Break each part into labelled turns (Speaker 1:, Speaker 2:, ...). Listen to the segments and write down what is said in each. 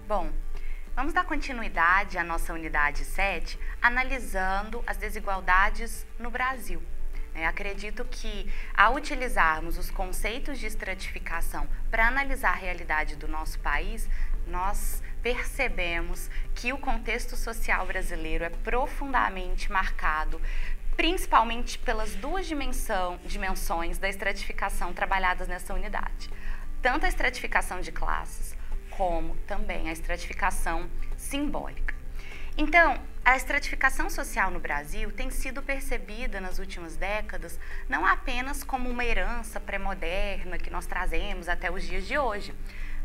Speaker 1: Bom, vamos dar continuidade à nossa unidade 7, analisando as desigualdades no Brasil. Acredito que, ao utilizarmos os conceitos de estratificação para analisar a realidade do nosso país, nós percebemos que o contexto social brasileiro é profundamente marcado, principalmente pelas duas dimensões da estratificação trabalhadas nessa unidade. Tanto a estratificação de classes, como também a estratificação simbólica. Então, a estratificação social no Brasil tem sido percebida nas últimas décadas não apenas como uma herança pré-moderna que nós trazemos até os dias de hoje,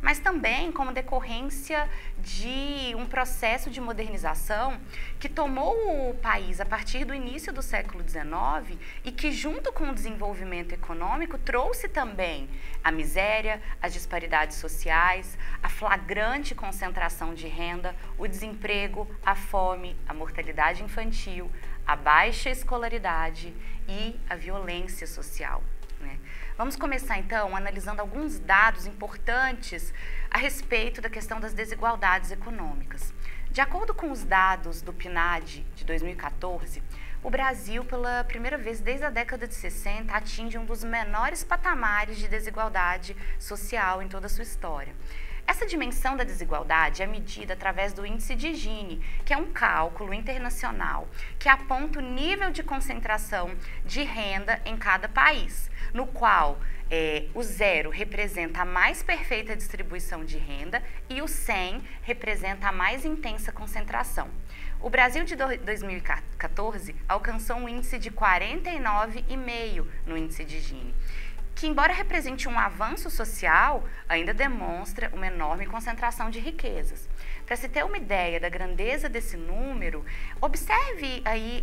Speaker 1: mas também como decorrência de um processo de modernização que tomou o país a partir do início do século XIX e que, junto com o desenvolvimento econômico, trouxe também a miséria, as disparidades sociais, a flagrante concentração de renda, o desemprego, a fome, a mortalidade infantil, a baixa escolaridade e a violência social. Vamos começar então analisando alguns dados importantes a respeito da questão das desigualdades econômicas. De acordo com os dados do PNAD de 2014, o Brasil, pela primeira vez desde a década de 60, atinge um dos menores patamares de desigualdade social em toda a sua história. Essa dimensão da desigualdade é medida através do índice de Gini, que é um cálculo internacional que aponta o nível de concentração de renda em cada país, no qual o 0 representa a mais perfeita distribuição de renda e o 100 representa a mais intensa concentração. O Brasil de 2014 alcançou um índice de 49,5 no índice de Gini, que, embora represente um avanço social, ainda demonstra uma enorme concentração de riquezas. Para se ter uma ideia da grandeza desse número, observe aí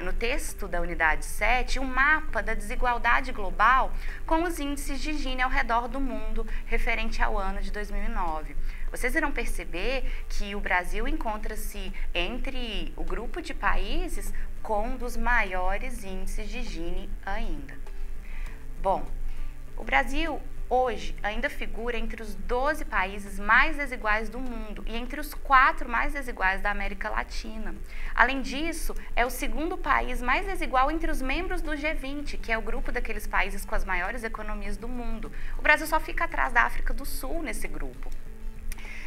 Speaker 1: no texto da unidade 7 um mapa da desigualdade global com os índices de Gini ao redor do mundo referente ao ano de 2009. Vocês irão perceber que o Brasil encontra-se entre o grupo de países com um dos maiores índices de Gini ainda. Bom, o Brasil hoje ainda figura entre os 12 países mais desiguais do mundo e entre os 4 mais desiguais da América Latina. Além disso, é o segundo país mais desigual entre os membros do G20, que é o grupo daqueles países com as maiores economias do mundo. O Brasil só fica atrás da África do Sul nesse grupo.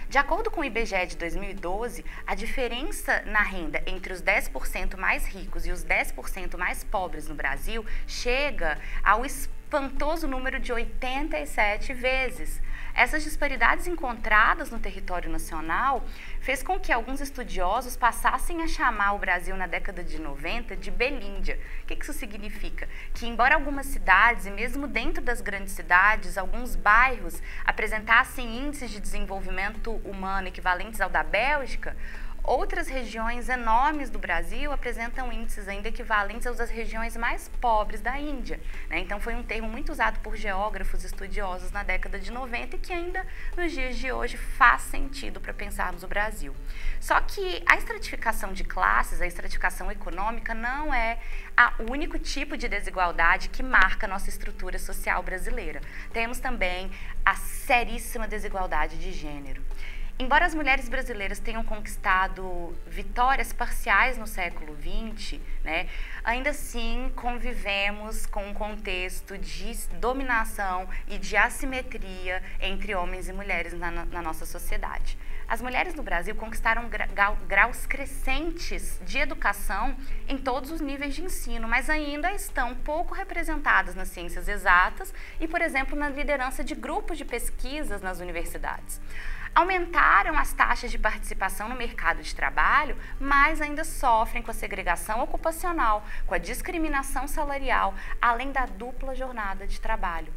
Speaker 1: De acordo com o IBGE de 2012, a diferença na renda entre os 10% mais ricos e os 10% mais pobres no Brasil chega ao espantoso número de 87 vezes. Essas disparidades encontradas no território nacional fez com que alguns estudiosos passassem a chamar o Brasil na década de 90 de Belíndia. O que isso significa? Que, embora algumas cidades, e mesmo dentro das grandes cidades, alguns bairros apresentassem índices de desenvolvimento humano equivalentes ao da Bélgica, outras regiões enormes do Brasil apresentam índices ainda equivalentes aos das regiões mais pobres da Índia. Então foi um termo muito usado por geógrafos estudiosos na década de 90 e que ainda nos dias de hoje faz sentido para pensarmos o Brasil. Só que a estratificação de classes, a estratificação econômica, não é o único tipo de desigualdade que marca a nossa estrutura social brasileira. Temos também a seríssima desigualdade de gênero. Embora as mulheres brasileiras tenham conquistado vitórias parciais no século XX, ainda assim convivemos com um contexto de dominação e de assimetria entre homens e mulheres na nossa sociedade. As mulheres no Brasil conquistaram graus crescentes de educação em todos os níveis de ensino, mas ainda estão pouco representadas nas ciências exatas e, por exemplo, na liderança de grupos de pesquisas nas universidades. Aumentaram as taxas de participação no mercado de trabalho, mas ainda sofrem com a segregação ocupacional, com a discriminação salarial, além da dupla jornada de trabalho.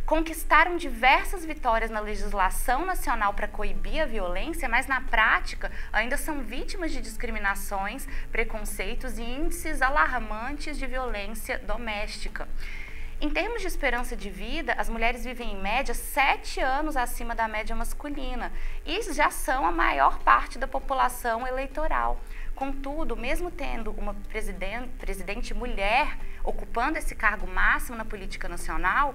Speaker 1: Conquistaram diversas vitórias na legislação nacional para coibir a violência, mas na prática ainda são vítimas de discriminações, preconceitos e índices alarmantes de violência doméstica. Em termos de esperança de vida, as mulheres vivem em média 7 anos acima da média masculina e já são a maior parte da população eleitoral. Contudo, mesmo tendo uma presidente mulher ocupando esse cargo máximo na política nacional,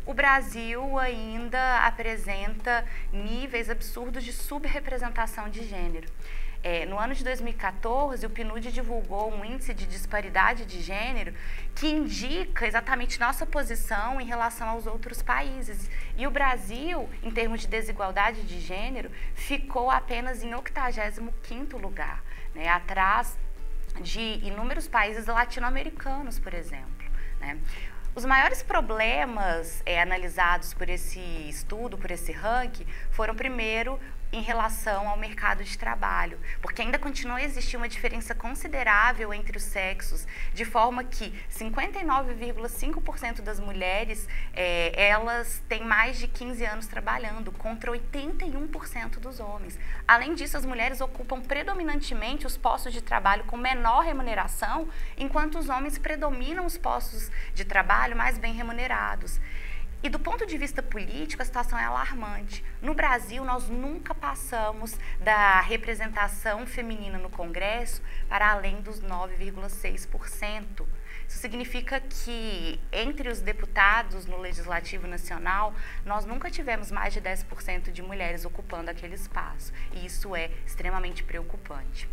Speaker 1: o Brasil ainda apresenta níveis absurdos de subrepresentação de gênero. No ano de 2014, o PNUD divulgou um índice de disparidade de gênero que indica exatamente nossa posição em relação aos outros países. E o Brasil, em termos de desigualdade de gênero, ficou apenas em 85º lugar, né, atrás de inúmeros países latino-americanos, por exemplo, né? Os maiores problemas analisados por esse estudo, por esse ranking, foram primeiro em relação ao mercado de trabalho, porque ainda continua a existir uma diferença considerável entre os sexos, de forma que 59,5% das mulheres, elas têm mais de 15 anos trabalhando, contra 81% dos homens. Além disso, as mulheres ocupam predominantemente os postos de trabalho com menor remuneração, enquanto os homens predominam os postos de trabalho mais bem remunerados. E do ponto de vista político, a situação é alarmante. No Brasil, nós nunca passamos da representação feminina no Congresso para além dos 9,6%. Isso significa que, entre os deputados no Legislativo Nacional, nós nunca tivemos mais de 10% de mulheres ocupando aquele espaço. E isso é extremamente preocupante.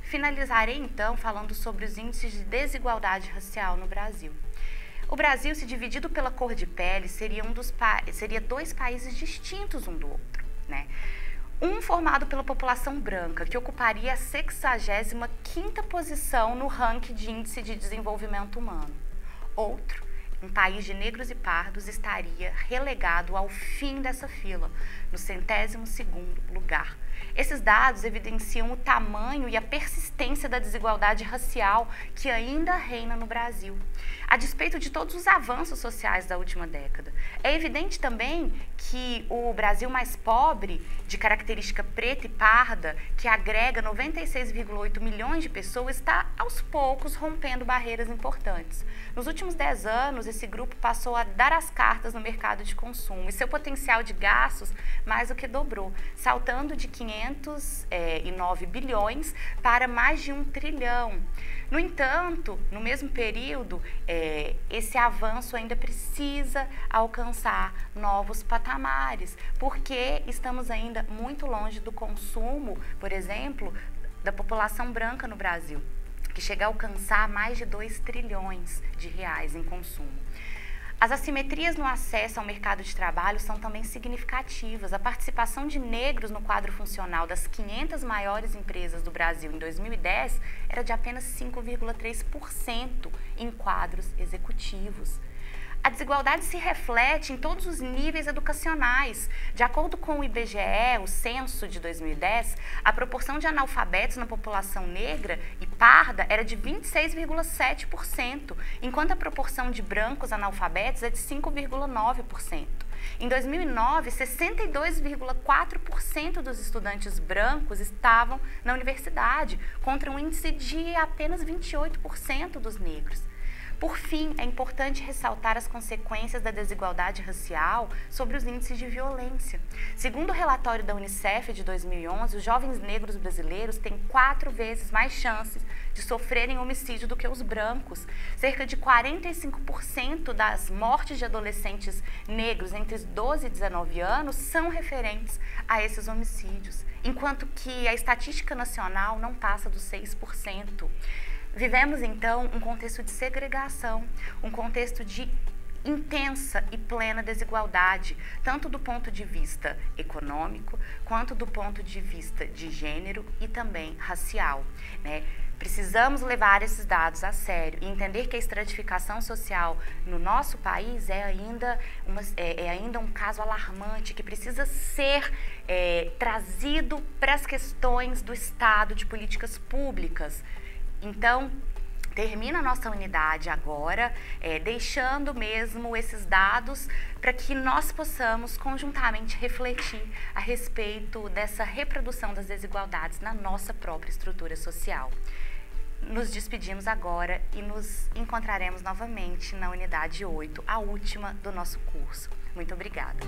Speaker 1: Finalizarei, então, falando sobre os índices de desigualdade racial no Brasil. O Brasil, se dividido pela cor de pele, seria dois países distintos um do outro, né? Um formado pela população branca, que ocuparia a 65ª posição no ranking de índice de desenvolvimento humano. Outro, um país de negros e pardos, estaria relegado ao fim dessa fila, no 102º lugar. Esses dados evidenciam o tamanho e a persistência da desigualdade racial que ainda reina no Brasil, a despeito de todos os avanços sociais da última década. É evidente também que o Brasil mais pobre, de característica preta e parda, que agrega 96,8 milhões de pessoas, está aos poucos rompendo barreiras importantes. Nos últimos 10 anos, esse grupo passou a dar as cartas no mercado de consumo e seu potencial de gastos mais do que dobrou, saltando de 509 bilhões para mais de 1 trilhão. No entanto, no mesmo período, esse avanço ainda precisa alcançar novos patamares, porque estamos ainda muito longe do consumo, por exemplo, da população branca no Brasil, que chega a alcançar mais de 2 trilhões de reais em consumo. As assimetrias no acesso ao mercado de trabalho são também significativas. A participação de negros no quadro funcional das 500 maiores empresas do Brasil em 2010 era de apenas 5,3% em quadros executivos. A desigualdade se reflete em todos os níveis educacionais. De acordo com o IBGE, o censo de 2010, a proporção de analfabetos na população negra e parda era de 26,7%, enquanto a proporção de brancos analfabetos é de 5,9%. Em 2009, 62,4% dos estudantes brancos estavam na universidade, contra um índice de apenas 28% dos negros. Por fim, é importante ressaltar as consequências da desigualdade racial sobre os índices de violência. Segundo o relatório da Unicef de 2011, os jovens negros brasileiros têm 4 vezes mais chances de sofrerem homicídio do que os brancos. Cerca de 45% das mortes de adolescentes negros entre os 12 e 19 anos são referentes a esses homicídios, enquanto que a estatística nacional não passa dos 6%. Vivemos, então, um contexto de segregação, um contexto de intensa e plena desigualdade, tanto do ponto de vista econômico, quanto do ponto de vista de gênero e também racial, né? Precisamos levar esses dados a sério e entender que a estratificação social no nosso país é ainda um caso alarmante que precisa ser trazido para as questões do Estado, de políticas públicas. Então, termina a nossa unidade agora, deixando mesmo esses dados para que nós possamos conjuntamente refletir a respeito dessa reprodução das desigualdades na nossa própria estrutura social. Nos despedimos agora e nos encontraremos novamente na unidade 8, a última do nosso curso. Muito obrigada.